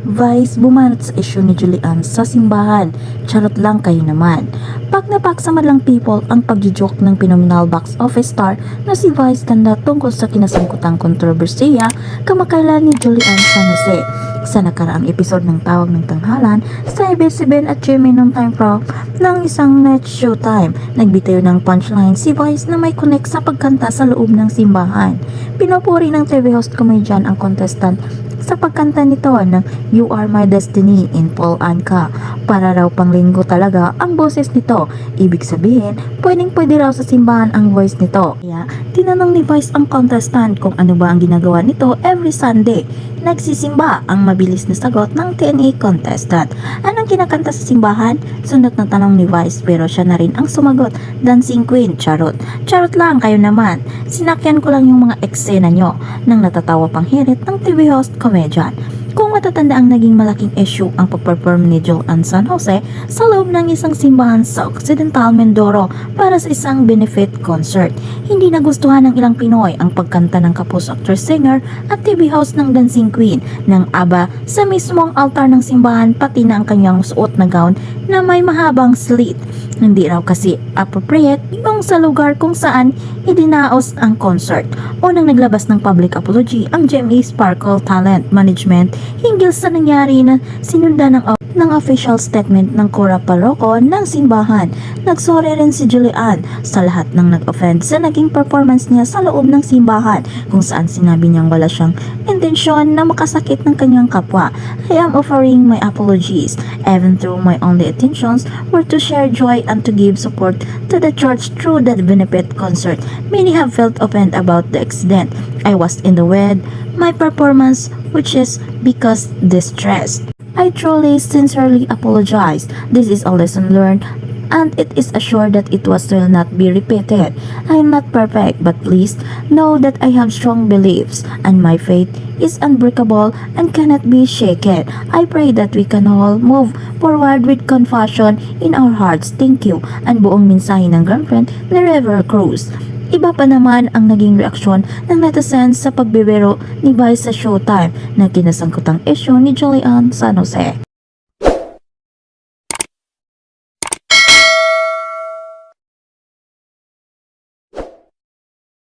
Vice bumanat sa isyu ni Julian sa simbahan. Charot lang kayo naman. Pag napaksa man lang people ang pagjijoke ng phenomenal box office star na si Vice Ganda tungkol sa kinasangkutang kontrobersiya kamakailan ni Julian San Jose. Sa nakaraang episode ng Tawag ng Tanghalan sa ABS-CBN at GMA noong time pro ng isang net showtime, nagbitayo ng punchline si Vice na may connect sa pagkanta sa loob ng simbahan. Pinupuri ng TV host comedian ang contestant sa pagkanta nito ng You Are My Destiny in Paul Anka. Para raw panglinggo talaga ang boses nito. Ibig sabihin, pwede raw sa simbahan ang voice nito. Kaya, tinanong ni Vice ang contestant kung ano ba ang ginagawa nito every Sunday. Nagsisimba ang mabilis na sagot ng TNA contestant. Anong kinakanta sa simbahan? Sunod na tanong ni Vice pero siya na rin ang sumagot. Dancing Queen, charot. Charot lang kayo naman. Sinakyan ko lang yung mga eksena nyo nang natatawa pang hirit ng TV host comedian. Kung matatanda ang naging malaking issue ang pag-perform ni Julian San Jose sa loob ng isang simbahan sa Occidental Mindoro para sa isang benefit concert. Hindi nagustuhan ng ilang Pinoy ang pagkanta ng kapos actress-singer at TV host ng Dancing Queen ng ABBA sa mismong altar ng simbahan pati na ang kanyang suot na gown na may mahabang slit. Hindi raw kasi appropriate yung sa lugar kung saan idinaos ang concert. Unang naglabas ng public apology ang GMA Sparkle Talent Management hinggil sa nangyari na sinundan ng official statement ng Cora Parroco ng simbahan. Nagsorry rin si Julian sa lahat ng nag-offend sa naging performance niya sa loob ng simbahan kung saan sinabi niyang wala siyang intensyon na makasakit ng kanyang kapwa. I am offering my apologies even though my only intentions were to share joy and to give support to the church through the benefit concert. Many have felt offended about the accident. I was in the way my performance which is because distressed. I truly, sincerely apologize. This is a lesson learned and it is assured that it will not be repeated. I am not perfect, but please know that I have strong beliefs and my faith is unbreakable and cannot be shaken. I pray that we can all move forward with compassion in our hearts. Thank you. And buong mensahe ng girlfriend ni River Cruz. Iba pa naman ang naging reaksyon ng netizens sa pagbibiro ni Vice sa showtime na kinasangkutang issue ni Julian San Jose.